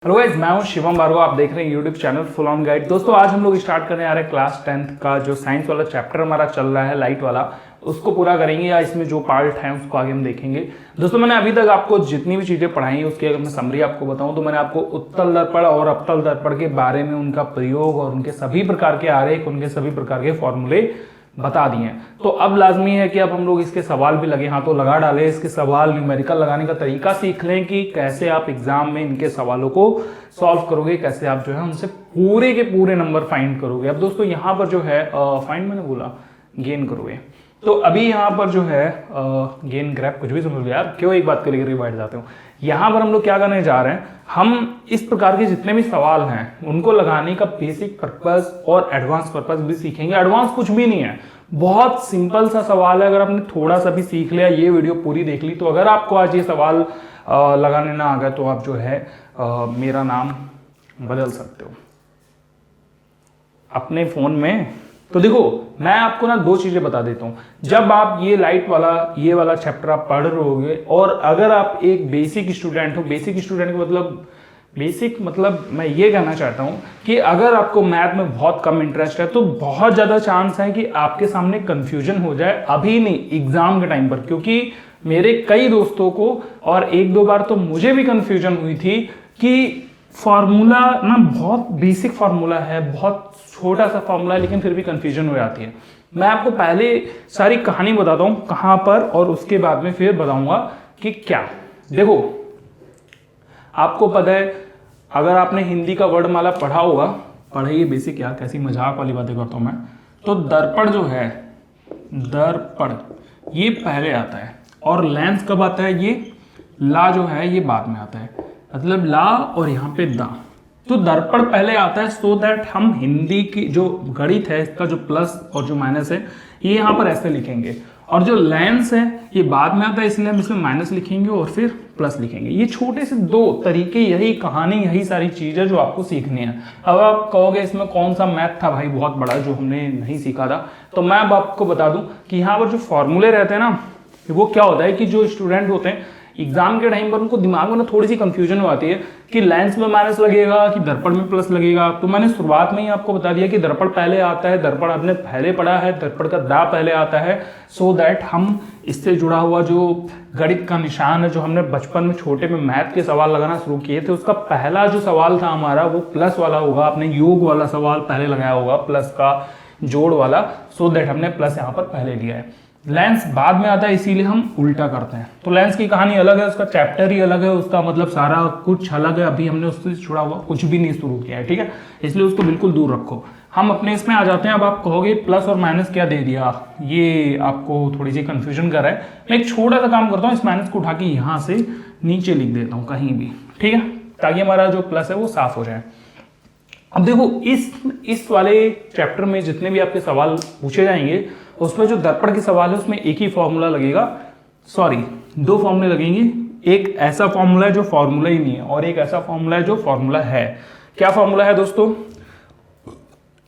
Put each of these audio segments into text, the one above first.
Hello guys, मैं हूं शिवम भार्गव। आप देख रहे हैं YouTube channel full on guide. दोस्तों आज हम लोग स्टार्ट करने आ रहे हैं क्लास 10th का जो साइंस वाला चैप्टर हमारा चल रहा है लाइट वाला, उसको पूरा करेंगे या इसमें जो पार्ट है उसको आगे हम देखेंगे। दोस्तों मैंने अभी तक आपको जितनी भी चीजें पढ़ाई हैं उसकी अगर मैं समरी आपको बताऊं तो मैंने आपको उत्तल दर्पण और अवतल दर्पण के बारे में, उनका प्रयोग और उनके सभी प्रकार के आरेख, उनके सभी प्रकार के फॉर्मूले बता दिए हैं। तो अब लाजमी है कि अब हम लोग इसके सवाल भी लगे हाथों लगा डालें, इसके सवाल न्यूमेरिकल लगाने का तरीका सीख लें कि कैसे आप एग्जाम में इनके सवालों को सॉल्व करोगे, कैसे आप जो है उनसे पूरे के पूरे नंबर फाइंड करोगे। अब दोस्तों यहाँ पर जो है फाइंड मैंने बोला गेन करोगे, तो अभी यहाँ पर जो है गेन ग्रैब कुछ भी समझ लो यार, क्यों एक बात को लेकर बैठ जाते हो। यहाँ पर हम लोग क्या करने जा रहे हैं, हम इस प्रकार के जितने भी सवाल हैं उनको लगाने का बेसिक पर्पस और एडवांस पर्पस भी सीखेंगे। एडवांस कुछ भी नहीं है, बहुत सिंपल सा सवाल है। अगर आपने थोड़ा सा भी सीख लिया, ये वीडियो पूरी देख ली, तो अगर आपको आज ये सवाल लगाने ना आ गया तो आप जो है मेरा नाम बदल सकते हो अपने फोन में। तो देखो मैं आपको ना दो चीजें बता देता हूं। जब आप ये लाइट वाला ये वाला चैप्टर आप पढ़ रहे होगे और अगर आप एक बेसिक स्टूडेंट हो, बेसिक स्टूडेंट का मतलब मैं ये कहना चाहता हूं कि अगर आपको मैथ में बहुत कम इंटरेस्ट है तो बहुत ज्यादा चांस है कि आपके सामने कंफ्यूजन हो जाए, अभी नहीं एग्जाम के टाइम पर। क्योंकि मेरे कई दोस्तों को और एक दो बार तो मुझे भी कंफ्यूजन हुई थी कि फॉर्मूला ना बहुत बेसिक फॉर्मूला है, बहुत छोटा सा फॉर्मूला है, लेकिन फिर भी कंफ्यूजन हो जाती है। मैं आपको पहले सारी कहानी बताता हूं कहां पर, और उसके बाद में फिर बताऊंगा कि क्या। देखो आपको पता है, अगर आपने हिंदी का वर्णमाला पढ़ा होगा, पढ़ाइए बेसिक, क्या कैसी मजाक वाली बातें करता हूं मैं, तो दर्पण जो है, दर्पण ये पहले आता है और लेंस कब आता है, ये ला जो है ये बाद में आता है, मतलब ला और यहाँ पे दा। तो दर्पण पहले आता है सो दैट हम हिंदी की जो गणित है इसका जो प्लस और जो माइनस है ये यहाँ पर ऐसे लिखेंगे, और जो लेंस है ये बाद में आता है, इसलिए हम इसमें माइनस लिखेंगे और फिर प्लस लिखेंगे। ये छोटे से दो तरीके, यही कहानी, यही सारी चीजें जो आपको सीखनी है। अब आप कहोगे इसमें कौन सा मैथ था भाई बहुत बड़ा जो हमने नहीं सीखा था, तो मैं अब आपको बता दूं कि यहाँ पर जो फॉर्मूले रहते हैं ना, वो क्या होता है कि जो स्टूडेंट होते हैं एग्जाम के टाइम पर उनको दिमाग में ना थोड़ी सी कंफ्यूजन हो आती है कि लेंस में माइनस लगेगा कि दर्पण में प्लस लगेगा। तो मैंने शुरुआत में ही आपको बता दिया कि दर्पण पहले आता है, दर्पण आपने पहले पढ़ा है, दर्पण का दा पहले आता है, सो दैट हम इससे जुड़ा हुआ जो गणित का निशान है, जो हमने बचपन में छोटे में मैथ के सवाल लगाना शुरू किए थे, उसका पहला जो सवाल था हमारा वो प्लस वाला होगा। आपने योग वाला सवाल पहले लगाया होगा, प्लस का जोड़ वाला, सो दैट हमने प्लस यहाँ पर पहले लिया है। लेंस बाद में आता है, इसीलिए हम उल्टा करते हैं। तो लेंस की कहानी अलग है, उसका चैप्टर ही अलग है, उसका मतलब सारा कुछ अलग है। अभी हमने उससे जुड़ा हुआ कुछ भी नहीं शुरू किया है, ठीक है, इसलिए उसको बिल्कुल दूर रखो। हम अपने इसमें आ जाते हैं। अब आप कहोगे प्लस और माइनस क्या दे दिया, ये आपको थोड़ी सी कंफ्यूजन कर रहा है। मैं एक छोटा सा काम करता हूँ, इस माइनस को उठा के यहाँ से नीचे लिख देता हूँ कहीं भी, ठीक है, ताकि हमारा जो प्लस है वो साफ हो जाए। अब देखो इस वाले चैप्टर में जितने भी आपके सवाल पूछे जाएंगे उसमें जो दर्पण के सवाल है उसमें एक ही फॉर्मूला लगेगा, सॉरी दो फॉर्मूले लगेंगे। एक ऐसा फॉर्मूला है जो फॉर्मूला ही नहीं है और एक ऐसा फॉर्मूला है जो फॉर्मूला है। क्या फॉर्मूला है दोस्तों,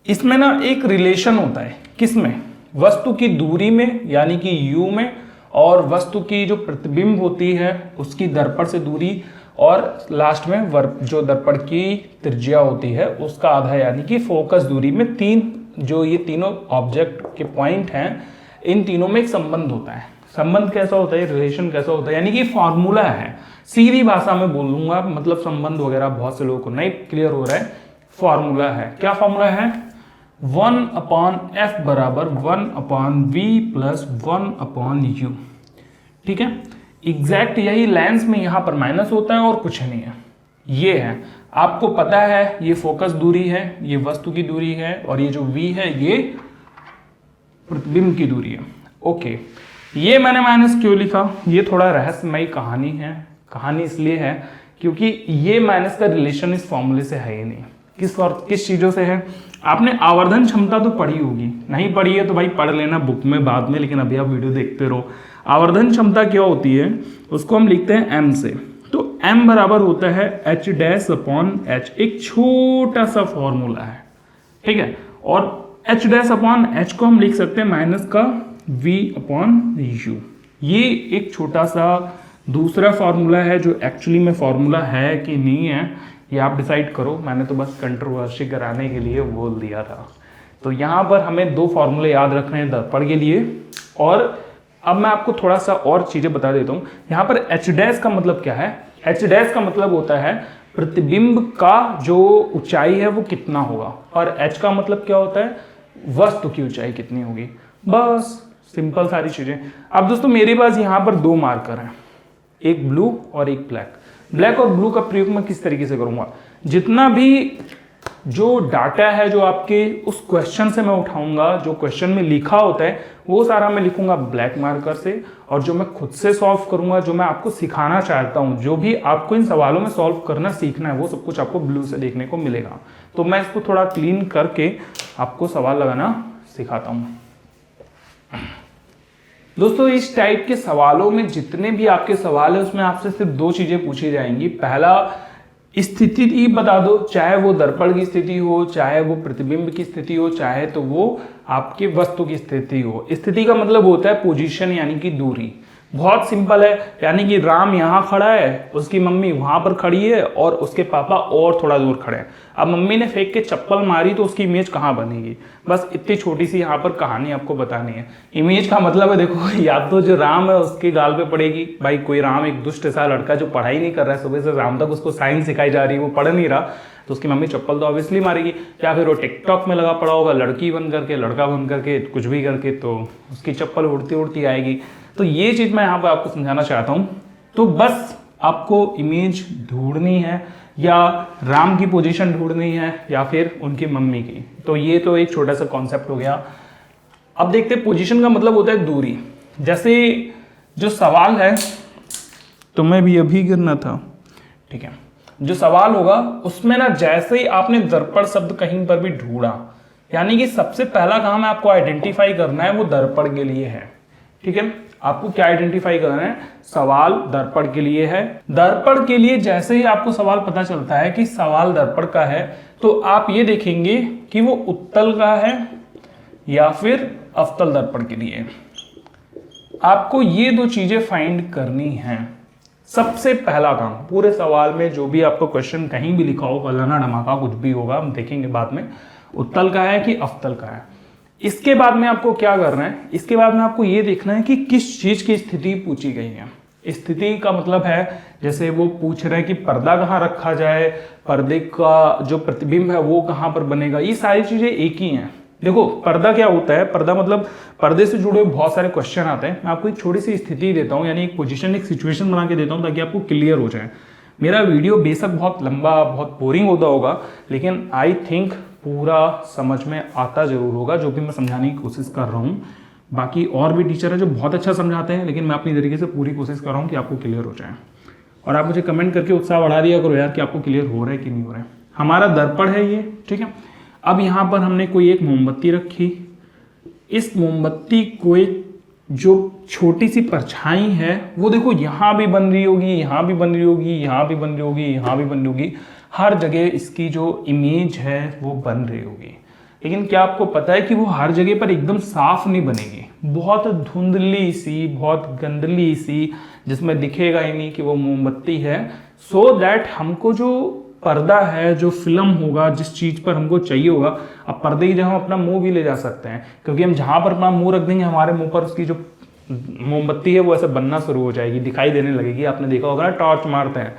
इसमें ना एक रिलेशन होता है, किसमें, वस्तु की दूरी में यानी कि u में, और वस्तु की जो प्रतिबिंब होती है उसकी दर्पण से दूरी, और लास्ट में जो दर्पण की त्रिज्या होती है उसका आधा यानी कि फोकस दूरी में, तीन जो ये तीनों ऑब्जेक्ट के पॉइंट हैं, इन तीनों में एक संबंध होता है। संबंध कैसा होता है, रिलेशन कैसा होता है, यानी कि फॉर्मूला है। सीधी भाषा में बोलूंगा, मतलब संबंध वगैरह बहुत से लोगों को नहीं क्लियर हो रहा है। फॉर्मूला है, क्या फॉर्मूला है, 1/f बराबर 1/v प्लस 1/u, ठीक है। एग्जैक्ट यही लेंस में यहां पर माइनस होता है और कुछ नहीं है, ये है। आपको पता है ये फोकस दूरी है, ये वस्तु की दूरी है, और ये जो v है ये प्रतिबिंब की दूरी है। ओके, ये मैंने माइनस क्यों लिखा, ये थोड़ा रहस्यमयी कहानी है। कहानी इसलिए है क्योंकि ये माइनस का रिलेशन इस फॉर्मूले से है ही नहीं। किस चीजों से है, आपने आवर्धन क्षमता तो पढ़ी होगी, नहीं पढ़ी है तो भाई पढ़ लेना बुक में बाद में, लेकिन अभी आप वीडियो देखते रहो। आवर्धन क्षमता क्या होती है, उसको हम लिखते हैं m से। तो m बराबर होता है h डैश अपॉन h, एक छोटा सा फॉर्मूला है, ठीक है। और h डैश अपॉन h को हम लिख सकते हैं माइनस का v अपॉन u। ये एक छोटा सा दूसरा फॉर्मूला है जो एक्चुअली में फॉर्मूला है कि नहीं है ये आप डिसाइड करो, मैंने तो बस कंट्रोवर्सी कराने के लिए बोल दिया था। तो यहाँ पर हमें 2 फॉर्मूले याद रखने हैं दर्पण के लिए। और अब मैं आपको थोड़ा सा और चीज़ें बता देता हूँ। यहाँ पर एच डैश का मतलब क्या है? एच डैश का मतलब होता है प्रतिबिंब का जो ऊंचाई है वो कितना होगा, और एच का मतलब क्या होता है? वस्तु की ऊंचाई कितनी होगी। बस सिंपल सारी चीज़ें। अब दोस्तों मेरे पास यहाँ पर 2 मार्कर हैं, एक ब्लू और एक ब्लैक। ब्लैक और ब्लू का प्रयोग मैं किस तरीके से करूँगा? जितना भी जो डाटा है जो आपके उस क्वेश्चन से मैं उठाऊंगा, जो क्वेश्चन में लिखा होता है वो सारा मैं लिखूंगा ब्लैक मार्कर से, और जो मैं खुद से सॉल्व करूंगा, जो मैं आपको सिखाना चाहता हूं, जो भी आपको इन सवालों में सॉल्व करना सीखना है, वो सब कुछ आपको ब्लू से देखने को मिलेगा। तो मैं इसको थोड़ा क्लीन करके आपको सवाल लगाना सिखाता हूं। दोस्तों इस टाइप के सवालों में जितने भी आपके सवाल है उसमें आपसे सिर्फ 2 चीजें पूछी जाएंगी। पहला, स्थिति बता दो, चाहे वो दर्पण की स्थिति हो, चाहे वो प्रतिबिंब की स्थिति हो, चाहे तो वो आपकी वस्तु की स्थिति हो। स्थिति का मतलब होता है पोजीशन, यानी कि दूरी। बहुत सिंपल है, यानी कि राम यहाँ खड़ा है, उसकी मम्मी वहां पर खड़ी है और उसके पापा और थोड़ा दूर खड़े हैं। अब मम्मी ने फेंक के चप्पल मारी तो उसकी इमेज कहाँ बनेगी? बस इतनी छोटी सी यहाँ पर कहानी आपको बतानी है। इमेज का मतलब है, देखो या तो जो राम है उसके गाल पे पड़ेगी। भाई कोई राम एक दुष्ट सा लड़का जो पढ़ाई नहीं कर रहा है, सुबह से शाम तक उसको साइंस सिखाई जा रही है, वो पढ़ नहीं रहा, तो उसकी मम्मी चप्पल तो ऑब्वियसली मारेगी। या फिर वो टिकटॉक में लगा पड़ा होगा, लड़की बन करके, लड़का बन करके, कुछ भी करके, तो उसकी चप्पल उड़ती उड़ती आएगी। तो ये चीज़ मैं यहाँ पर आपको समझाना चाहता हूँ। तो बस आपको इमेज ढूंढनी है, या राम की पोजीशन ढूंढनी है, या फिर उनकी मम्मी की। तो ये तो एक छोटा सा कॉन्सेप्ट हो गया। अब देखते हैं, पोजीशन का मतलब होता है दूरी। जैसे जो सवाल है, तुम्हें भी अभी गिरना था, ठीक है, जो सवाल होगा उसमें ना जैसे ही आपने दर्पण शब्द कहीं पर भी ढूंढा, यानी कि सबसे पहला काम आपको आइडेंटिफाई करना है वो दर्पण के लिए है। ठीक है, आपको क्या आइडेंटिफाई करना है? सवाल दर्पण के लिए है। दर्पण के लिए जैसे ही आपको सवाल पता चलता है कि सवाल दर्पण का है, तो आप ये देखेंगे कि वो उत्तल का है या फिर अवतल दर्पण के लिए। आपको ये 2 चीजें फाइंड करनी है। सबसे पहला काम पूरे सवाल में, जो भी आपको क्वेश्चन कहीं भी लिखा हो, फलाना ढमाका कुछ भी होगा, हम देखेंगे बाद में, उत्तल का है कि अवतल का है। इसके बाद में आपको क्या करना है? इसके बाद में आपको ये देखना है कि किस चीज की स्थिति पूछी गई है। स्थिति का मतलब है, जैसे वो पूछ रहे हैं कि पर्दा कहाँ रखा जाए, पर्दे का जो प्रतिबिंब है वो कहाँ पर बनेगा। ये सारी चीजें एक ही हैं। देखो पर्दा क्या होता है? पर्दा मतलब पर्दे से जुड़े बहुत सारे क्वेश्चन आते हैं। मैं आपको एक छोटी सी स्थिति देता हूँ, यानी एक पोजीशन, एक सिचुएशन बना के देता हूँ ताकि आपको क्लियर हो जाए। मेरा वीडियो बेशक बहुत लंबा, बहुत बोरिंग होता होगा, लेकिन आई थिंक पूरा समझ में आता जरूर होगा जो भी मैं समझाने की कोशिश कर रहा हूँ। बाकी और भी टीचर है जो बहुत अच्छा समझाते हैं, लेकिन मैं अपनी तरीके से पूरी कोशिश कर रहा हूँ कि आपको क्लियर हो जाए। और आप मुझे कमेंट करके उत्साह बढ़ा दिया करो यार कि आपको क्लियर हो रहा है कि नहीं हो रहा है। हमारा दर्पण है ये, ठीक है। अब यहाँ पर हमने कोई एक मोमबत्ती रखी। इस मोमबत्ती को एक जो छोटी सी परछाई है वो देखो यहाँ भी बन रही होगी, यहाँ भी बन रही होगी, यहाँ भी बन रही होगी, यहाँ भी बन रही होगी, हर जगह इसकी जो इमेज है वो बन रही होगी। लेकिन क्या आपको पता है कि वो हर जगह पर एकदम साफ नहीं बनेगी, बहुत धुंधली सी, बहुत गंदली सी, जिसमें दिखेगा ही नहीं कि वो मोमबत्ती है। सो दैट हमको जो पर्दा है, जो फिल्म होगा, जिस चीज पर हमको चाहिए होगा, अब पर्दे की जगह हम अपना मुंह भी ले जा सकते हैं, क्योंकि हम जहां पर अपना मुंह रख देंगे हमारे मुंह पर उसकी जो मोमबत्ती है वो ऐसे बनना शुरू हो जाएगी, दिखाई देने लगेगी। आपने देखा होगा ना टॉर्च मारते हैं,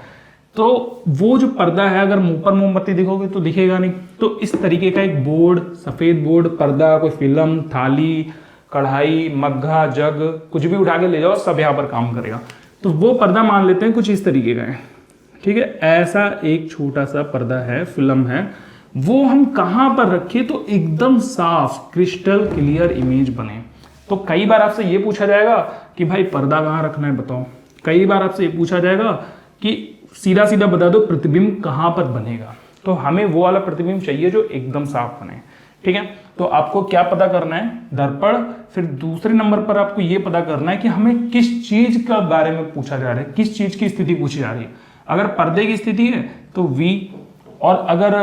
तो वो जो पर्दा है अगर मुंह पर मोमबत्ती दिखोगे तो दिखेगा नहीं। तो इस तरीके का एक बोर्ड, सफेद बोर्ड, पर्दा, कोई फिल्म, थाली, कढ़ाई, मग्घा, जग, कुछ भी उठा के ले जाओ, सब यहाँ पर काम करेगा। तो वो पर्दा मान लेते हैं कुछ इस तरीके का है, ठीक है। ऐसा एक छोटा सा पर्दा है, फिल्म है, वो हम कहां पर रखें तो एकदम साफ क्रिस्टल क्लियर इमेज बने। तो कई बार आपसे ये पूछा जाएगा कि भाई पर्दा कहां रखना है बताओ। कई बार आपसे ये पूछा जाएगा कि सीधा सीधा बता दो प्रतिबिंब कहां पर बनेगा। तो हमें वो वाला प्रतिबिंब चाहिए जो एकदम साफ बने, ठीक है। तो आपको क्या पता करना है? दर्पण। फिर दूसरे नंबर पर आपको ये पता करना है कि हमें किस चीज के बारे में पूछा जा रहा है, किस चीज की स्थिति पूछी जा रही है। अगर पर्दे की स्थिति है तो V, और अगर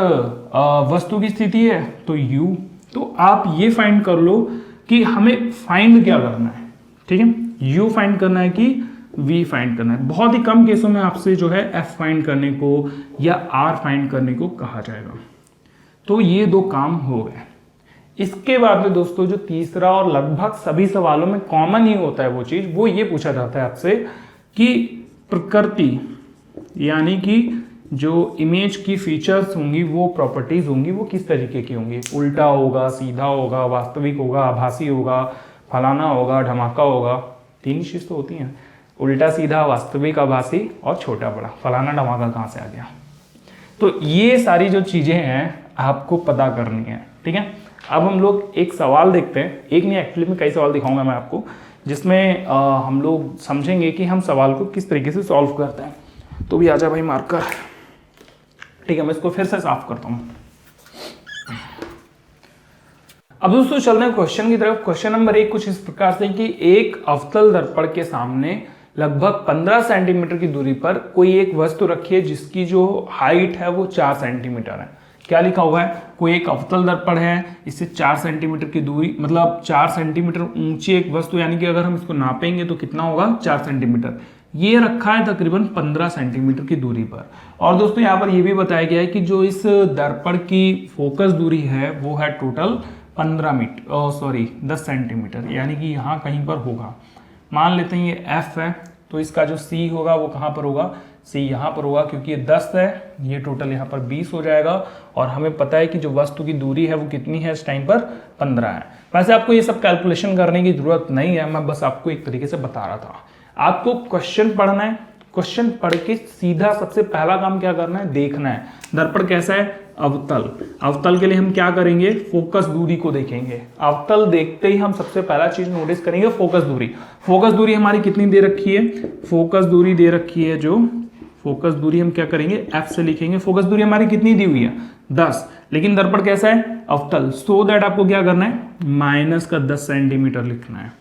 वस्तु की स्थिति है तो U। तो आप ये फाइंड कर लो कि हमें फाइंड क्या करना है, ठीक है। U फाइंड करना है कि v फाइंड करना है। बहुत ही कम केसों में आपसे जो है f फाइंड करने को या r फाइंड करने को कहा जाएगा। तो ये दो काम हो गए। इसके बाद में दोस्तों जो तीसरा और लगभग सभी सवालों में कॉमन ही होता है वो चीज, वो ये पूछा जाता है आपसे कि प्रकृति यानी कि जो इमेज की फीचर्स होंगी, वो प्रॉपर्टीज होंगी, वो किस तरीके की होंगी। उल्टा होगा, सीधा होगा, वास्तविक होगा, आभासी होगा, फलाना होगा, धमाका होगा। तीन चीज तो होती हैं, उल्टा सीधा, वास्तविक, आभासी और छोटा बड़ा। फलाना धमाका कहाँ से आ गया। तो ये सारी जो चीजें हैं आपको पता करनी है, ठीक है। अब हम लोग एक सवाल देखते हैं, एक नहीं एक्चुअली में कई सवाल दिखाऊंगा मैं आपको, जिसमें हम लोग समझेंगे कि हम सवाल को किस तरीके से सॉल्व करते हैं। तो भी आजा भाई मार्कर, ठीक है। मैं इसको फिर से साफ करता हूं। अब दोस्तों चलते हैं क्वेश्चन की तरफ। क्वेश्चन नंबर 1 कुछ इस प्रकार से कि एक अवतल दर्पण के सामने लगभग 15 सेंटीमीटर की दूरी पर कोई एक वस्तु रखी है जिसकी जो हाइट है वो 4 सेंटीमीटर है। क्या लिखा हुआ है, कोई एक अवतल दर्पण है, इससे 4 सेंटीमीटर की दूरी, मतलब 4 सेंटीमीटर ऊंची एक वस्तु, यानी कि अगर हम इसको नापेंगे तो कितना होगा 4 सेंटीमीटर। ये रखा है तकरीबन 15 सेंटीमीटर की दूरी पर। और दोस्तों यहाँ पर यह भी बताया गया है कि जो इस दर्पण की फोकस दूरी है वो है टोटल 10 सेंटीमीटर, यानी कि यहाँ कहीं पर होगा। मान लेते हैं ये F है, तो इसका जो C होगा वो कहाँ पर होगा, C यहाँ पर होगा, क्योंकि ये 10 है, ये टोटल यहाँ पर 20 हो जाएगा। और हमें पता है कि जो वस्तु की दूरी है वो कितनी है इस टाइम पर 15 है। वैसे आपको ये सब कैलकुलेशन करने की जरूरत नहीं है, मैं बस आपको एक तरीके से बता रहा था। आपको क्वेश्चन पढ़ना है, क्वेश्चन पढ़ के सीधा सबसे पहला काम क्या करना है, देखना है दर्पण कैसा है, अवतल। अवतल के लिए हम क्या करेंगे, फोकस दूरी को देखेंगे। अवतल देखते ही हम सबसे पहला चीज नोटिस करेंगे फोकस दूरी। फोकस दूरी हमारी कितनी दे रखी है, फोकस दूरी दे रखी है, जो फोकस दूरी हम क्या करेंगे F से लिखेंगे। फोकस दूरी हमारी कितनी दी हुई है 10, लेकिन दर्पण कैसा है, अवतल। सो दैट आपको क्या करना है, माइनस का 10 सेंटीमीटर लिखना है।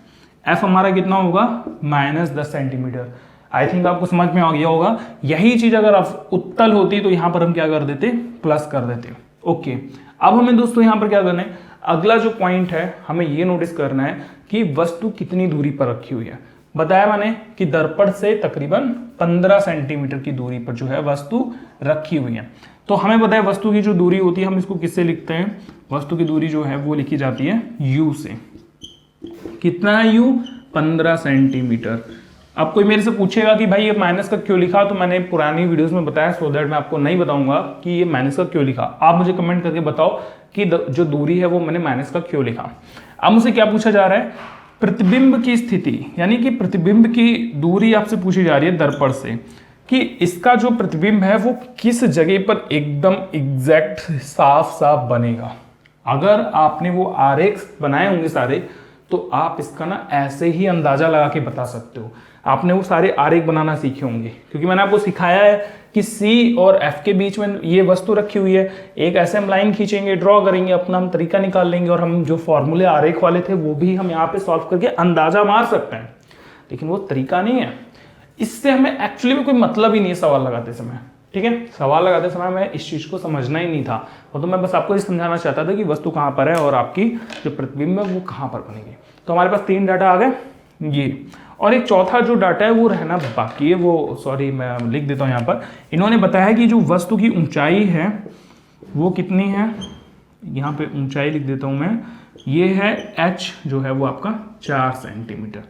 F हमारा कितना होगा, -10 सेंटीमीटर। आई थिंक आपको समझ में आ गया होगा। यही चीज अगर उत्तल होती तो यहां पर हम क्या कर देते, प्लस कर देते। ओके, अब हमें दोस्तों यहां पर क्या करना है, अगला जो पॉइंट है हमें ये नोटिस करना है कि वस्तु कितनी दूरी पर रखी हुई है। बताया मैंने कि दर्पण से तकरीबन 15 सेंटीमीटर की दूरी पर जो है वस्तु रखी हुई है। तो हमें पता है वस्तु की जो दूरी होती है, हम इसको किससे लिखते हैं, वस्तु की दूरी जो है वो लिखी जाती है U से। कितना है U, 15 सेंटीमीटर। अब कोई मेरे से पूछेगा कि भाई ये माइनस का क्यों लिखा, तो मैंने पुरानी वीडियोस में बताया, सो दैट मैं आपको नहीं बताऊंगा कि ये माइनस का क्यों लिखा। आप मुझे कमेंट करके बताओ कि जो दूरी है वो मैंने माइनस का क्यों लिखा। अब मुझसे क्या पूछा जा रहा है, प्रतिबिंब की स्थिति, यानी कि प्रतिबिंब की दूरी आपसे पूछी जा रही है दर्पण से, कि इसका जो प्रतिबिंब है वो किस जगह पर एकदम एग्जैक्ट साफ साफ बनेगा। अगर आपने वो आरेख बनाए होंगे सारे, तो आप इसका ना ऐसे ही अंदाजा लगा के बता सकते हो। आपने वो सारे आरेख बनाना सीखे होंगे, क्योंकि मैंने आपको सिखाया है कि C और F के बीच में ये वस्तु रखी हुई है, एक ऐसे हम लाइन खींचेंगे, ड्रॉ करेंगे, अपना हम तरीका निकाल लेंगे, और हम जो फॉर्मूले आरेख वाले थे वो भी हम यहाँ पे सॉल्व करके अंदाजा मार सकते हैं। लेकिन वो तरीका नहीं है, इससे हमें एक्चुअली में कोई मतलब ही नहीं है सवाल लगाते समय, ठीक है। सवाल लगाते समय मैं इस चीज को समझना ही नहीं था, और तो मैं बस आपको ये समझाना चाहता था कि वस्तु कहाँ पर है और आपकी जो प्रतिबिंब है वो कहाँ पर बनेगी। तो हमारे पास 3 डाटा आ गए ये, और एक चौथा जो डाटा है वो रहना बाकी है। वो सॉरी मैं लिख देता हूँ यहाँ पर। इन्होंने बताया कि जो वस्तु की ऊंचाई है वो कितनी है, यहाँ पे ऊंचाई लिख देता हूँ मैं, ये है h जो है वो आपका 4 सेंटीमीटर।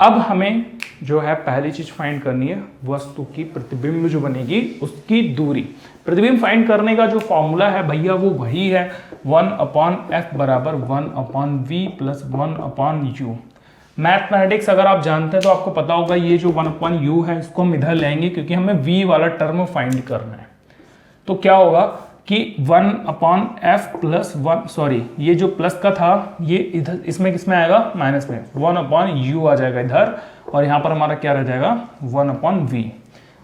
अब हमें जो है पहली चीज फाइंड करनी है वस्तु की प्रतिबिंब जो बनेगी उसकी दूरी। प्रतिबिंब फाइंड करने का जो फॉर्मूला है भैया वो वही है 1/f बराबर 1/v प्लस 1/u। मैथमेटिक्स अगर आप जानते हैं तो आपको पता होगा ये जो 1/u है इसको हम इधर लेंगे, क्योंकि हमें v वाला टर्म फाइंड करना है। तो क्या होगा कि 1/f प्लस 1, सॉरी ये जो प्लस का था ये इधर इसमें किसमें आएगा, माइनस में, 1/u आ जाएगा इधर, और यहाँ पर हमारा क्या रह जाएगा 1/v।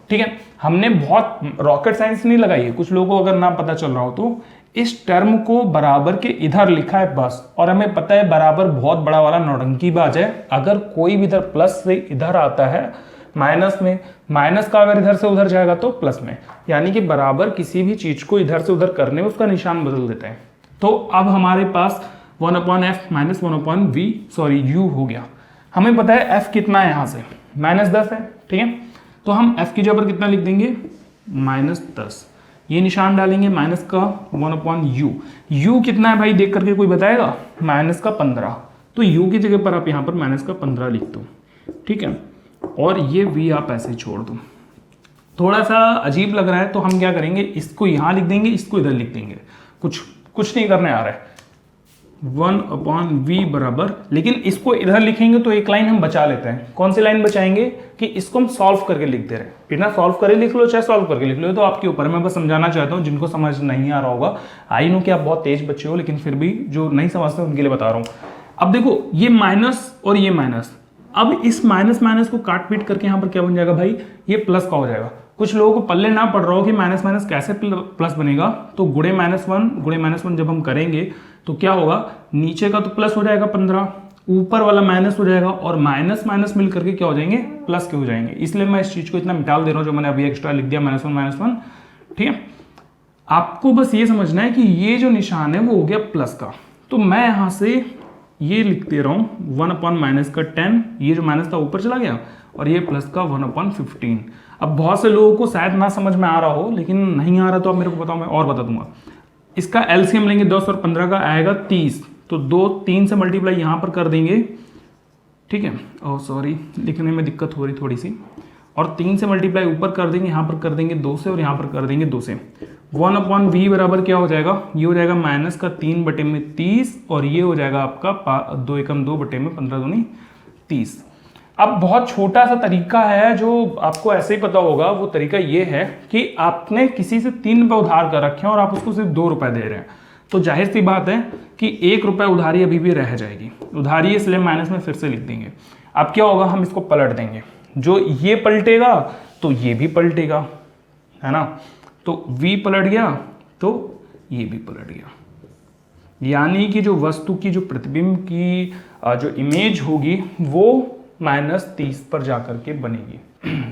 ठीक है, हमने बहुत रॉकेट साइंस नहीं लगाई है, कुछ लोगों को अगर ना पता चल रहा हो तो इस टर्म को बराबर के इधर लिखा है बस। और हमें पता है बराबर बहुत बड़ा वाला नौटंकी बाज है, अगर कोई भी इधर प्लस से इधर आता है माइनस में, माइनस का अगर इधर से उधर जाएगा तो प्लस में, यानी कि बराबर किसी भी चीज को इधर से उधर करने में उसका निशान बदल देते हैं। तो अब हमारे पास 1/f minus 1/v sorry u हो गया। हमें पता है f कितना है, यहाँ से -10 है, ठीक है। तो हम f की जगह पर कितना लिख देंगे, -10, ये निशान डालेंगे माइनस का 1/u। u कितना है भाई देख करके कोई बताएगा, -15, तो u की जगह पर आप यहाँ पर -15 लिख दो, ठीक है। और ये v आप ऐसे ही छोड़ दो। थोड़ा सा अजीब लग रहा है तो हम क्या करेंगे, इसको यहाँ लिख देंगे, इसको इधर लिख देंगे, कुछ नहीं करने आ रहा है, 1/v बराबर, लेकिन इसको इधर लिखेंगे तो एक लाइन हम बचा लेते हैं। कौन सी लाइन बचाएंगे कि इसको हम सॉल्व करके लिख दे रहे हैं, बिना सॉल्व करे लिख लो चाहे सॉल्व करके लिख लो, तो आपके ऊपर। मैं बस समझाना चाहता हूँ जिनको समझ नहीं आ रहा होगा। आई नो कि आप बहुत तेज बच्चे हो, लेकिन फिर भी जो नहीं समझते उनके लिए बता रहा हूँ। अब देखो ये माइनस और ये माइनस, अब इस माइनस माइनस को काट पीट करके यहाँ पर क्या बन जाएगा भाई, ये प्लस का हो जाएगा। कुछ लोगों को पल्ले ना पड़ रहा हो कि माइनस माइनस कैसे प्लस बनेगा, तो गुणे -1 जब हम करेंगे तो क्या होगा, नीचे का तो प्लस हो जाएगा 15, ऊपर वाला माइनस हो जाएगा, और माइनस माइनस मिल करके क्या हो जाएंगे, प्लस के हो जाएंगे। इसलिए मैं इस चीज को इतना मिटाल दे रहा हूं जो मैंने अभी एक्स्ट्रा लिख दिया, -1, ठीक है। आपको बस ये समझना है कि ये जो निशान है वो हो गया प्लस का, तो मैं यहां से ये लिख दे रहा हूं 1/-10, ये जो माइनस था ऊपर चला गया, और ये प्लस का 1/15। अब बहुत से लोगों को शायद ना समझ में आ रहा हो, लेकिन नहीं आ रहा तो आप मेरे को बताओ, मैं और बता दूंगा। इसका एलसीएम लेंगे 10 और 15 का आएगा 30, तो 3 से मल्टीप्लाई यहाँ पर कर देंगे, ठीक है। ओह सॉरी, लिखने में दिक्कत हो रही थोड़ी सी। और 3 से मल्टीप्लाई ऊपर कर देंगे, यहाँ पर कर देंगे 2 से, और यहाँ पर कर देंगे 2 से। 1/v बराबर क्या हो जाएगा, ये हो जाएगा -3/30, और ये हो जाएगा आपका 2 एकम 2 बटे में 15 दूनी 30। अब बहुत छोटा सा तरीका है जो आपको ऐसे ही पता होगा, वो तरीका ये है कि आपने किसी से 3 रुपए उधार कर रखे हैं और आप उसको सिर्फ 2 रुपए दे रहे हैं, तो जाहिर सी बात है कि 1 रुपए उधारी अभी भी रह जाएगी। उधारी इसलिए माइनस में फिर से लिख देंगे। अब क्या होगा, हम इसको पलट देंगे, जो ये पलटेगा तो ये भी पलटेगा, है ना। तो v पलट गया तो ये भी पलट गया, यानी कि जो वस्तु की जो प्रतिबिंब की जो इमेज होगी वो -30 पर जाकर के बनेगी।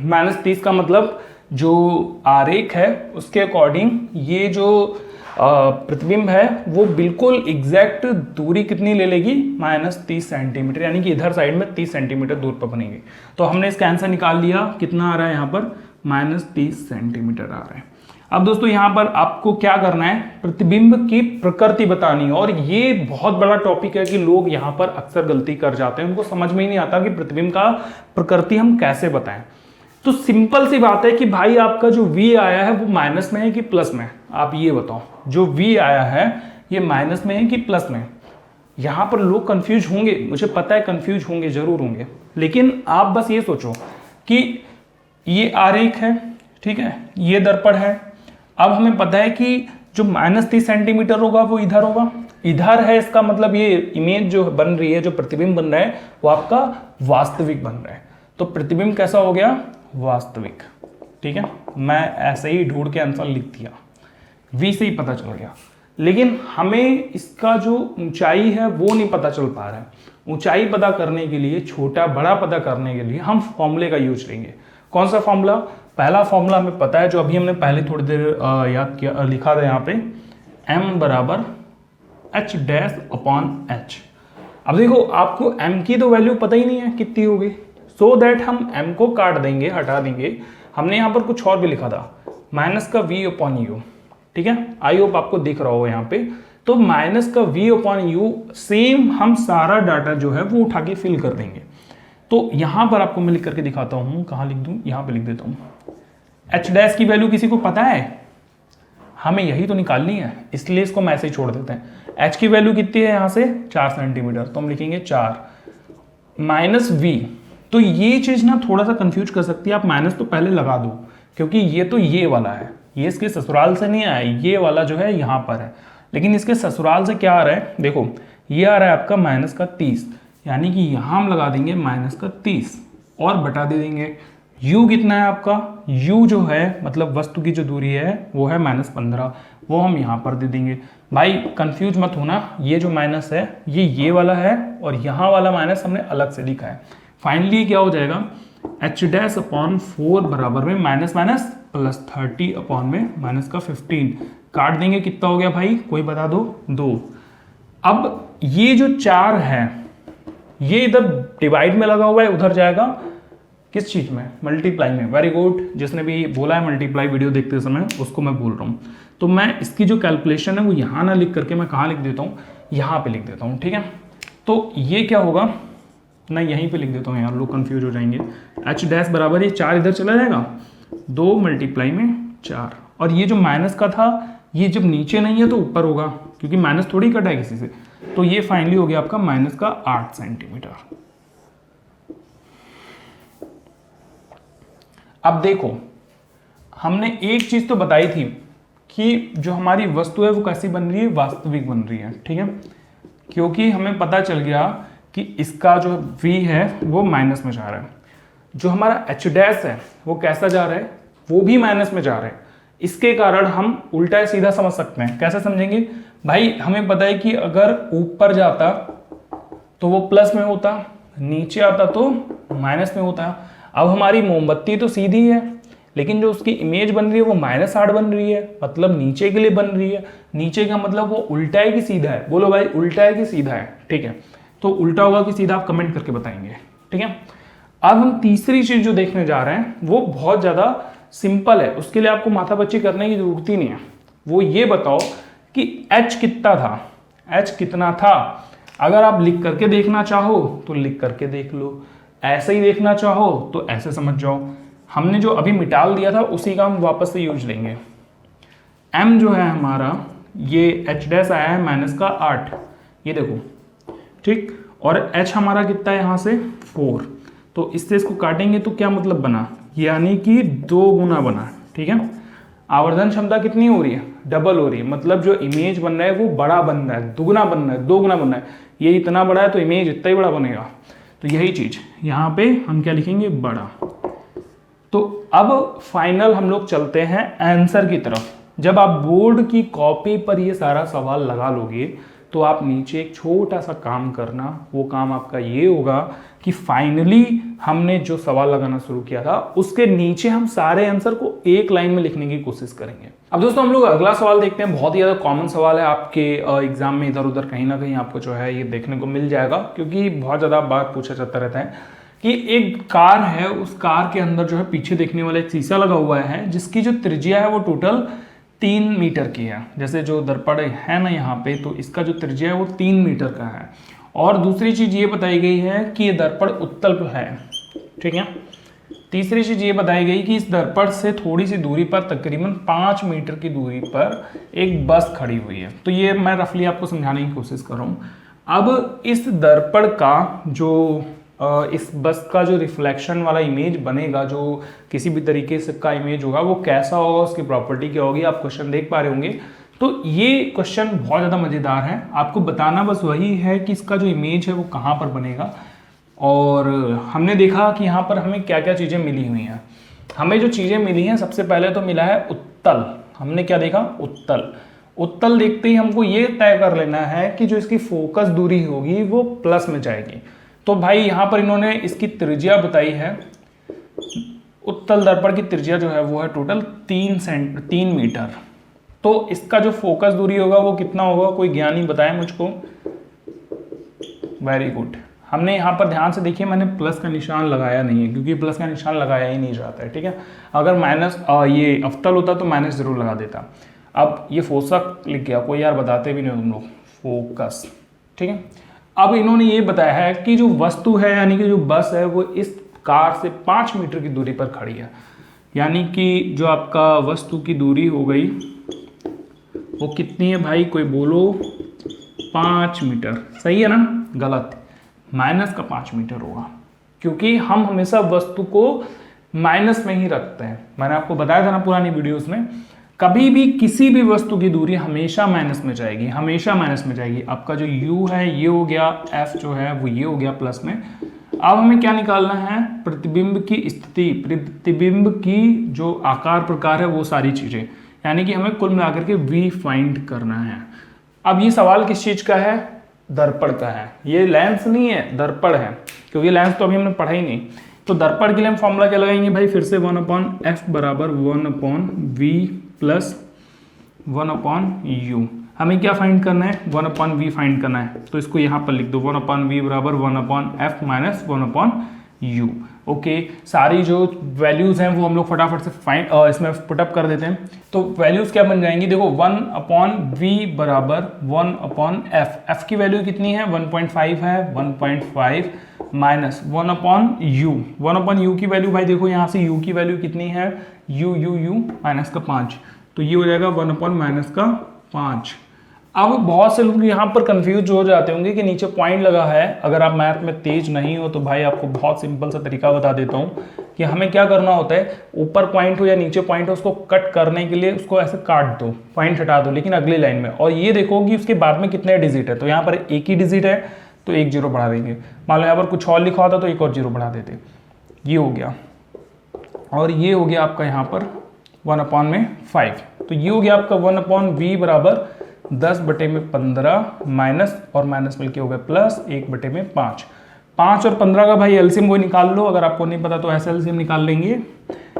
-30 का मतलब जो आरेख है उसके अकॉर्डिंग ये जो प्रतिबिंब है वो बिल्कुल एग्जैक्ट दूरी कितनी ले लेगी, -30 सेंटीमीटर, यानी कि इधर साइड में 30 सेंटीमीटर दूर पर बनेगी। तो हमने इसका आंसर निकाल लिया, कितना आ रहा है यहाँ पर, -30 सेंटीमीटर आ रहा है। अब दोस्तों यहाँ पर आपको क्या करना है, प्रतिबिंब की प्रकृति बतानी है, और ये बहुत बड़ा टॉपिक है कि लोग यहाँ पर अक्सर गलती कर जाते हैं, उनको समझ में ही नहीं आता कि प्रतिबिंब का प्रकृति हम कैसे बताएं। तो सिंपल सी बात है कि भाई आपका जो v आया है वो माइनस में है कि प्लस में, आप ये बताओ। जो v आया है ये माइनस में है कि प्लस में। यहाँ पर लोग कंफ्यूज होंगे, मुझे पता है कंफ्यूज होंगे, जरूर होंगे, लेकिन आप बस ये सोचो कि ये आरेख है, ठीक है, ये दर्पण है। अब हमें पता है कि जो -30 सेंटीमीटर होगा वो इधर होगा, इधर है, इसका मतलब ये इमेज जो बन रही है, जो प्रतिबिंब बन रहा है वो आपका वास्तविक बन रहा है। तो प्रतिबिंब कैसा हो गया, वास्तविक, ठीक है। मैं ऐसे ही ढूंढ के आंसर लिख दिया, v से ही पता चल गया, लेकिन हमें इसका जो ऊंचाई है वो नहीं पता चल पा रहा है। ऊंचाई पता करने के लिए, छोटा बड़ा पता करने के लिए हम फॉर्मूले का यूज लेंगे। कौन सा फॉर्मूला, पहला फॉर्मूला हमें पता है, जो अभी हमने पहले थोड़ी देर याद किया, लिखा था यहाँ पे, m बराबर h'/h। अब देखो आपको m की तो वैल्यू पता ही नहीं है कितनी होगी, सो दैट हम m को काट देंगे, हटा देंगे। हमने यहाँ पर कुछ और भी लिखा था, -v/u, ठीक है। आई होप आपको दिख रहा हो यहाँ पे। तो -v/u सेम हम सारा डाटा जो है वो उठा के फिल कर देंगे। तो यहां पर आपको मैं लिख करके दिखाता हूं, कहां लिख दूं, यहां पे लिख देता हूं। h' की वैल्यू किसी को पता है, हमें यही तो निकालनी है, इसलिए इसको मैं ऐसे ही छोड़ देते हैं। h की वैल्यू कितनी है यहाँ से, 4 सेंटीमीटर, तो हम लिखेंगे 4 -v। तो ये चीज ना थोड़ा सा कंफ्यूज कर सकती है, आप माइनस तो पहले लगा दो, क्योंकि ये तो ये वाला है, ये इसके ससुराल से नहीं आया, ये वाला जो है यहाँ पर है, लेकिन इसके ससुराल से क्या आ रहा है, देखो ये आ रहा है आपका -30, यानी कि यहाँ हम लगा देंगे -30 और बटा दे देंगे। u कितना है आपका, u जो है मतलब वस्तु की जो दूरी है वो है -15, वो हम यहाँ पर दे देंगे। भाई कंफ्यूज मत होना, ये जो माइनस है ये वाला है, और यहाँ वाला माइनस हमने अलग से लिखा है। फाइनली क्या हो जाएगा, h'/4 बराबर में -+30 में -15 काट देंगे, कितना हो गया भाई, कोई बता दो, 2। अब ये जो 4 है ये इधर डिवाइड में लगा हुआ है, उधर जाएगा किस चीज़ में? मल्टीप्लाई में। वेरी गुड, जिसने भी बोला है मल्टीप्लाई वीडियो देखते समय उसको मैं बोल रहा हूँ। तो मैं इसकी जो कैलकुलेशन है वो यहाँ ना लिख करके मैं कहाँ लिख देता हूँ, यहाँ पे लिख देता हूँ, ठीक है। तो ये क्या होगा, मैं यहीं पे लिख देता हूँ यार, लोग कंफ्यूज हो जाएंगे। एच डैश बराबर ये 4 इधर चला जाएगा, 2 मल्टीप्लाई में 4, और ये जो माइनस का था ये जब नीचे नहीं है तो ऊपर होगा, क्योंकि माइनस थोड़ी कटा है किसी से। तो ये फाइनली हो गया आपका माइनस का 8 सेंटीमीटर। अब देखो, हमने एक चीज तो बताई थी कि जो हमारी वस्तु है वो कैसी बन रही है, वास्तविक बन रही है, ठीक है। क्योंकि हमें पता चल गया कि इसका जो v है वो माइनस में जा रहा है, जो हमारा h डैश है वो कैसा जा रहा है, वो भी माइनस में जा रहा है। इसके कारण हम उल्टा सीधा समझ सकते हैं। कैसे समझेंगे भाई, हमें पता है कि अगर ऊपर जाता तो वो प्लस में होता, नीचे आता तो माइनस में होता। अब हमारी मोमबत्ती तो सीधी है, लेकिन जो उसकी इमेज बन रही है वो -8 बन रही है, मतलब नीचे के लिए बन रही है। नीचे का मतलब वो उल्टा है कि सीधा है? बोलो भाई, उल्टा है कि सीधा है? ठीक है, तो उल्टा होगा कि सीधा आप कमेंट करके बताएंगे, ठीक है। अब हम तीसरी चीज जो देखने जा रहे हैं वो बहुत ज्यादा सिंपल है, उसके लिए आपको माथापच्ची करने की जरूरत ही नहीं है। वो ये बताओ कि h कितना था, h कितना था। अगर आप लिख करके देखना चाहो तो लिख करके देख लो, ऐसे ही देखना चाहो तो ऐसे समझ जाओ। हमने जो अभी मिटाल दिया था उसी का हम वापस से यूज लेंगे। m जो है हमारा, ये h डैश आया है माइनस का 8, ये देखो, ठीक। और h हमारा कितना है यहाँ से 4, तो इससे इसको काटेंगे तो क्या मतलब बना, यानी कि 2 गुना बना, ठीक है। आवर्धन क्षमता कितनी हो रही है, डबल हो रही है, मतलब जो इमेज बन रहा है वो बड़ा बन रहा है, दुगुना बन रहा है, 2 गुना बन रहा है। ये इतना बड़ा है तो इमेज इतना ही बड़ा बनेगा। तो यही चीज यहाँ पे हम क्या लिखेंगे, बड़ा। तो अब फाइनल हम लोग चलते हैं आंसर की तरफ। जब आप बोर्ड की कॉपी पर ये सारा सवाल लगा लोगे तो आप नीचे एक छोटा सा काम करना, वो काम आपका ये होगा कि फाइनली हमने जो सवाल लगाना शुरू किया था उसके नीचे हम सारे आंसर को एक लाइन में लिखने की कोशिश करेंगे। अब दोस्तों हम लोग अगला सवाल देखते हैं। बहुत ही ज़्यादा कॉमन सवाल है, आपके एग्जाम में इधर उधर कहीं ना कहीं आपको जो है ये देखने को मिल जाएगा, क्योंकि बहुत ज़्यादा बार पूछा जाता रहता है कि एक कार है, उस कार के अंदर जो है पीछे देखने वाला एक शीशा लगा हुआ है जिसकी जो त्रिज्या है वो टोटल 3 मीटर की है। जैसे जो दर्पण है ना यहाँ पे, तो इसका जो त्रिज्या है वो 3 मीटर का है। और दूसरी चीज ये बताई गई है कि ये दर्पण उत्तल है, ठीक है। तीसरी चीज ये बताई गई कि इस दर्पण से थोड़ी सी दूरी पर, तकरीबन 5 मीटर की दूरी पर एक बस खड़ी हुई है। तो ये मैं रफली आपको समझाने की कोशिश कर रहा हूँ। अब इस दर्पण का जो इस बस का जो रिफ्लेक्शन वाला इमेज बनेगा, जो किसी भी तरीके से का इमेज होगा, वो कैसा होगा, उसकी प्रॉपर्टी क्या होगी, आप क्वेश्चन देख पा रहे होंगे। तो ये क्वेश्चन बहुत ज़्यादा मज़ेदार है, आपको बताना बस वही है कि इसका जो इमेज है वो कहाँ पर बनेगा। और हमने देखा कि यहाँ पर हमें क्या क्या चीज़ें मिली हुई हैं। हमें जो चीज़ें मिली हैं, सबसे पहले तो मिला है उत्तल। हमने क्या देखा, उत्तल। उत्तल देखते ही हमको ये तय कर लेना है कि जो इसकी फोकस दूरी होगी वो प्लस में जाएगी। तो भाई यहाँ पर इन्होंने इसकी त्रिज्या बताई है, उत्तल दर्पण की त्रिज्या जो है वो है टोटल 3 मीटर। तो इसका जो फोकस दूरी होगा वो कितना होगा, कोई ज्ञानी बताए मुझको। Very good. हमने यहाँ पर ध्यान से देखिए, मैंने प्लस का निशान लगाया नहीं है, क्योंकि प्लस का निशान लगाया ही नहीं जाता है, ठीक है। अगर माइनस ये अवतल होता तो माइनस जरूर लगा देता। अब ये फोकस लिख गया, कोई यार बताते भी नहीं तुम लोग, फोकस, ठीक है। अब इन्होंने ये बताया है कि जो वस्तु है, यानी कि जो बस है, वो इस कार से 5 मीटर की दूरी पर खड़ी है। यानी कि जो आपका वस्तु की दूरी हो गई वो कितनी है भाई, कोई बोलो, 5 मीटर। सही है ना, गलत, माइनस का 5 मीटर होगा, क्योंकि हम हमेशा वस्तु को माइनस में ही रखते हैं। मैंने आपको बताया था ना पुरानी वीडियोस में, कभी भी किसी भी वस्तु की दूरी हमेशा माइनस में जाएगी, हमेशा माइनस में जाएगी। आपका जो u है ये हो गया, f जो है वो ये हो गया प्लस में। अब हमें क्या निकालना है, प्रतिबिंब की स्थिति, प्रतिबिंब की जो आकार प्रकार है वो सारी चीजें, यानी कि हमें कुल मिलाकर के v फाइंड करना है। अब ये सवाल किस चीज का है, दर्पण का है। ये लेंस नहीं है, दर्पण है, क्योंकि लेंस तो अभी हमने पढ़ा ही नहीं। तो दर्पण के लिए हम फॉर्मूला क्या लगाएंगे भाई, फिर से 1/f बराबर 1/v प्लस 1/u। हमें क्या फाइंड करना है, 1/v फाइंड करना है। तो इसको यहाँ पर लिख दो, 1/v बराबर 1/f माइनस 1/u। ओके सारी जो वैल्यूज़ हैं वो हम लोग फटाफट से फाइंड इसमें पुटअप कर देते हैं। तो वैल्यूज़ क्या बन जाएंगी, देखो 1/v बराबर 1/f। f की वैल्यू कितनी है 1.5 है, 1.5 माइनस 1/u। 1/u की वैल्यू भाई देखो यहाँ से u की वैल्यू कितनी है u माइनस का 5, तो ये हो जाएगा 1/-5। अब बहुत से लोग यहाँ पर कंफ्यूज हो जाते होंगे कि नीचे पॉइंट लगा है। अगर आप मैथ में तेज नहीं हो तो भाई आपको बहुत सिंपल सा तरीका बता देता हूँ कि हमें क्या करना होता है, ऊपर पॉइंट हो या नीचे पॉइंट हो उसको कट करने के लिए उसको ऐसे काट दो, पॉइंट हटा दो, लेकिन अगली लाइन में, और ये देखो कि उसके बाद में कितने डिजिट है। तो यहाँ पर एक ही डिजिट है तो एक जीरो बढ़ा देंगे, मान लो यहाँ पर कुछ और लिखा होता तो एक और जीरो बढ़ा देते, ये हो गया। और ये हो गया आपका यहाँ पर 1/5, तो ये हो गया आपका 1/v बराबर 10/15 माइनस और माइनस मिलके हो गया प्लस 1/5। 5 और 15 का भाई एलसीएम कोई निकाल लो, अगर आपको नहीं पता तो ऐसे एलसीएम निकाल लेंगे।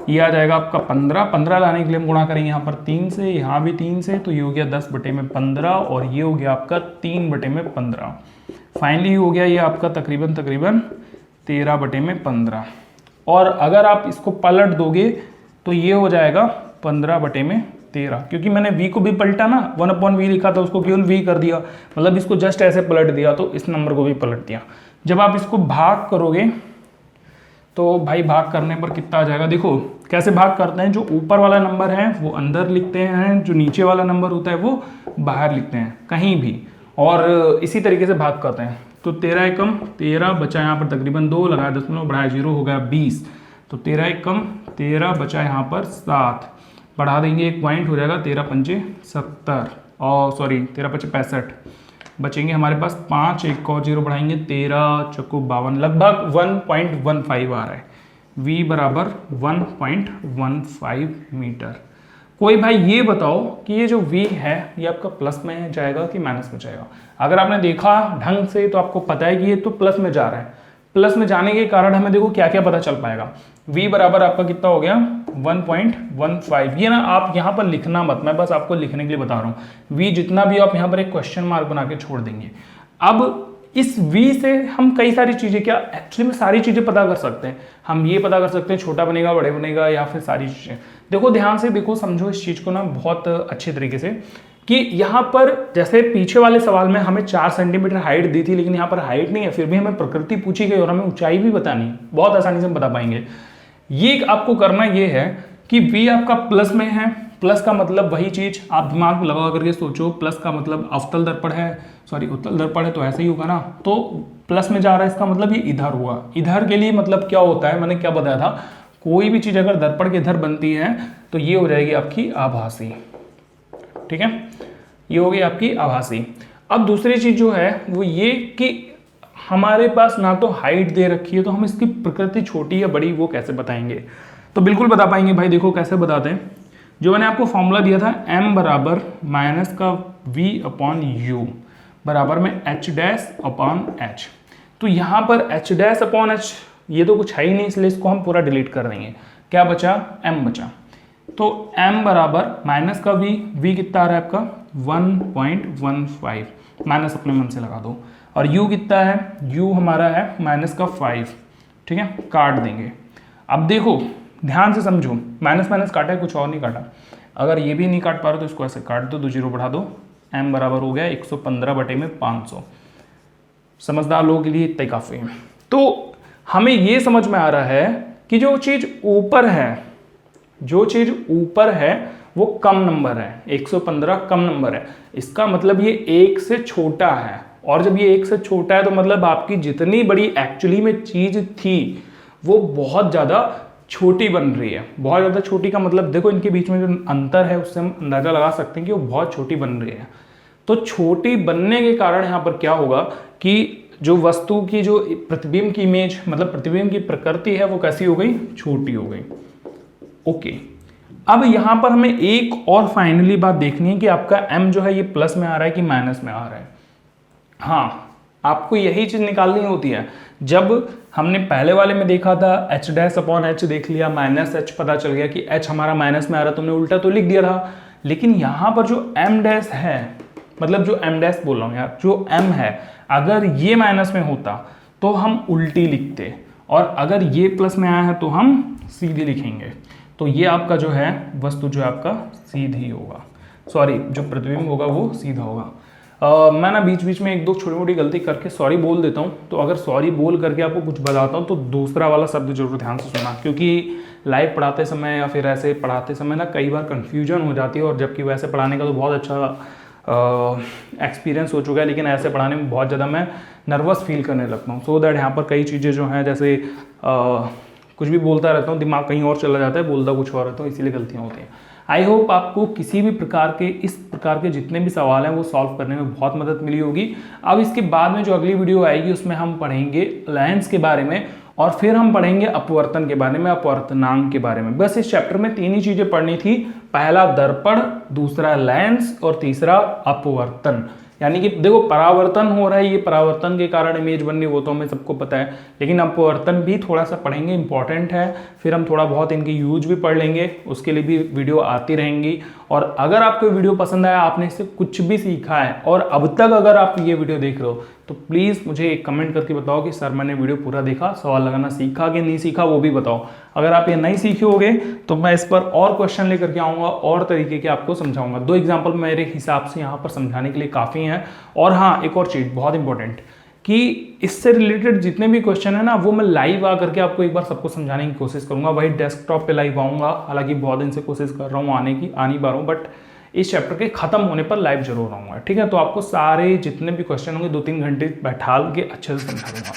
ये आ जाएगा आपका 15 लाने के लिए हम गुणा करेंगे यहाँ पर 3 से, यहाँ भी 3 से, तो ये हो गया 10/15 और ये हो गया आपका 3/15। फाइनली हो गया ये आपका तकरीबन 13/15। और अगर आप इसको पलट दोगे तो ये हो जाएगा 15/13, क्योंकि मैंने v को भी पलटा ना, 1/v लिखा था उसको केवल v कर दिया, मतलब इसको जस्ट ऐसे पलट दिया, तो इस नंबर को भी पलट दिया। जब आप इसको भाग करोगे तो भाई भाग करने पर कितना आ जाएगा, देखो कैसे भाग करते हैं, जो ऊपर वाला नंबर है वो अंदर लिखते हैं, जो नीचे वाला नंबर होता है वो बाहर लिखते हैं कहीं भी, और इसी तरीके से भाग करते हैं। तो 13 एकम 13 बचा यहाँ पर तकरीबन 2 लगाया, 0 बढ़ाया 0 हो गया 20, तो 13 एकम 13 बचा यहाँ पर 7, बढ़ा देंगे 1 पॉइंट हो जाएगा 13×5 70, और सॉरी 13×5 65, बचेंगे हमारे पास 5, एक और 0 बढ़ाएंगे 13 चौको 52, लगभग 1.15 आ रहा है, v बराबर 1.15 मीटर। कोई भाई ये बताओ कि ये जो v है ये आपका प्लस में जाएगा कि माइनस में जाएगा। अगर आपने देखा ढंग से तो आपको पता है कि ये तो प्लस में जा रहा है। प्लस में जाने के कारण हमें देखो क्या क्या पता चल पाएगा। v बराबर आपका कितना हो गया 1.15। ये ना आप यहाँ पर लिखना मत, मैं बस आपको लिखने के लिए बता रहा हूँ। v जितना भी आप यहाँ पर एक क्वेश्चन मार्क बना के छोड़ देंगे। अब इस v से हम कई सारी चीज़ें, क्या एक्चुअली में सारी चीज़ें पता कर सकते हैं। हम ये पता कर सकते हैं छोटा बनेगा बड़े बनेगा, या फिर सारी चीज़ें। देखो ध्यान से देखो, समझो इस चीज़ को ना बहुत अच्छे तरीके से, कि यहाँ पर जैसे पीछे वाले सवाल में हमें 4 सेंटीमीटर हाइट दी थी, लेकिन यहाँ पर हाइट नहीं है, फिर भी हमें प्रकृति पूछी गई और हमें ऊंचाई भी बतानी है, बहुत आसानी से हम बता पाएंगे। ये आपको करना ये है कि v आपका प्लस में है, प्लस का मतलब वही चीज आप दिमाग में लगा करके सोचो, प्लस का मतलब अवतल दर्पण है, सॉरी उत्तल दर्पण है तो ऐसे ही होगा ना, तो प्लस में जा रहा है इसका मतलब ये इधर हुआ। इधर के लिए मतलब क्या होता है, मैंने क्या बताया था, कोई भी चीज अगर दर्पण के इधर बनती है तो ये हो जाएगी आपकी आभासी, ठीक है, ये हो गई आपकी आभासी। अब दूसरी चीज जो है वो ये कि हमारे पास ना तो हाइट दे रखी है, तो हम इसकी प्रकृति छोटी या बड़ी वो कैसे बताएंगे, तो बिल्कुल बता पाएंगे भाई। देखो कैसे बताते हैं, जो मैंने आपको फॉर्मूला दिया था m बराबर माइनस का v/u बराबर में h'/h। तो यहाँ पर h'/h ये तो कुछ है ही नहीं, इसलिए इसको हम पूरा डिलीट कर देंगे। क्या बचा, m बचा। तो m बराबर माइनस का v कितना आ रहा है आपका 1.15, माइनस अपने मन से लगा दो, और u कितना है, u हमारा है माइनस का 5, ठीक है, काट देंगे। अब देखो ध्यान से समझो, माइनस माइनस काटा है, कुछ और नहीं काटा। अगर ये भी नहीं काट पा रहे तो इसको ऐसे काट दो, 2 जीरो बढ़ा दो, m बराबर हो गया 115/500। समझदार लोगों के लिए इतना काफ़ी है। तो हमें ये समझ में आ रहा है कि जो चीज़ ऊपर है, जो चीज़ ऊपर है वो कम नंबर है, 115 कम नंबर है, इसका मतलब ये 1 से छोटा है। और जब ये 1 से छोटा है तो मतलब आपकी जितनी बड़ी एक्चुअली में चीज़ थी वो बहुत ज़्यादा छोटी बन रही है। बहुत ज़्यादा छोटी का मतलब देखो इनके बीच में जो अंतर है उससे हम अंदाज़ा लगा सकते हैं कि वो बहुत छोटी बन रही है। तो छोटी बनने के कारण यहाँ पर क्या होगा कि जो वस्तु की जो प्रतिबिंब की इमेज, मतलब प्रतिबिंब की प्रकृति है वो कैसी हो गई, छोटी हो गई। ओके, अब यहाँ पर हमें एक और फाइनली बात देखनी है कि आपका m जो है ये प्लस में आ रहा है कि माइनस में आ रहा है। हाँ, आपको यही चीज निकालनी होती है। जब हमने पहले वाले में देखा था h'/h देख लिया, माइनस h पता चल गया कि h हमारा माइनस में आ रहा है, तुमने उल्टा तो लिख दिया था। लेकिन यहाँ पर जो m' है, मतलब जो m' बोल रहा हूँ यार, जो m है, अगर ये माइनस में होता तो हम उल्टी लिखते, और अगर ये प्लस में आया है तो हम सीधी लिखेंगे। तो ये आपका जो है वस्तु जो है आपका सीधी होगा, सॉरी जो प्रतिबिंब होगा वो सीधा होगा। मैं ना बीच बीच में एक दो छोटी मोटी गलती करके सॉरी बोल देता हूँ, तो अगर सॉरी बोल करके आपको कुछ बताता हूँ तो दूसरा वाला शब्द जरूर ध्यान से सुनना, क्योंकि लाइव पढ़ाते समय या फिर ऐसे पढ़ाते समय ना कई बार कन्फ्यूजन हो जाती है, और जबकि वैसे पढ़ाने का तो बहुत अच्छा एक्सपीरियंस हो चुका है, लेकिन ऐसे पढ़ाने में बहुत ज़्यादा मैं नर्वस फील करने लगता हूँ। सो दैट यहाँ पर कई चीज़ें जो हैं जैसे कुछ भी बोलता रहता हूँ, दिमाग कहीं और चला जाता है, बोलता कुछ और रहता हूँ, इसीलिए गलतियाँ होती हैं। आई होप आपको किसी भी प्रकार के इस प्रकार के जितने भी सवाल हैं वो सॉल्व करने में बहुत मदद मिली होगी। अब इसके बाद में जो अगली वीडियो आएगी उसमें हम पढ़ेंगे लेंस के बारे में, और फिर हम पढ़ेंगे अपवर्तन के बारे में, अपवर्तनांक के बारे में। बस इस चैप्टर में 3 ही चीजें पढ़नी थी, पहला दर्पण, दूसरा लेंस और तीसरा अपवर्तन। यानी कि देखो परावर्तन हो रहा है, ये परावर्तन के कारण इमेज बन रही, वो तो हमें सबको पता है, लेकिन अपवर्तन भी थोड़ा सा पढ़ेंगे, इंपॉर्टेंट है। फिर हम थोड़ा बहुत इनके यूज भी पढ़ लेंगे, उसके लिए भी वीडियो आती रहेंगी। और अगर आपको वीडियो पसंद आया, आपने इससे कुछ भी सीखा है और अब तक अगर आप ये वीडियो देख रहे हो, तो प्लीज़ मुझे एक कमेंट करके बताओ कि सर मैंने वीडियो पूरा देखा, सवाल लगाना सीखा कि नहीं सीखा, वो भी बताओ। अगर आप ये नहीं सीखे होगे तो मैं इस पर और क्वेश्चन लेकर के आऊँगा और तरीके के आपको समझाऊंगा। 2 एग्जाम्पल मेरे हिसाब से यहाँ पर समझाने के लिए काफ़ी हैं। और हाँ, एक और चीज़ बहुत इंपॉर्टेंट कि इससे रिलेटेड जितने भी क्वेश्चन है ना, वो मैं लाइव आकर के आपको एक बार सबको समझाने की कोशिश करूंगा। वही डेस्कटॉप पे लाइव आऊँगा, हालांकि बहुत दिन से कोशिश कर रहा हूँ आने की, आ नहीं पा रहा हूँ, बट इस चैप्टर के खत्म होने पर लाइव जरूर आऊँगा। ठीक है, तो आपको सारे जितने भी क्वेश्चन होंगे 2-3 घंटे बैठाल के अच्छे से समझा दूंगा।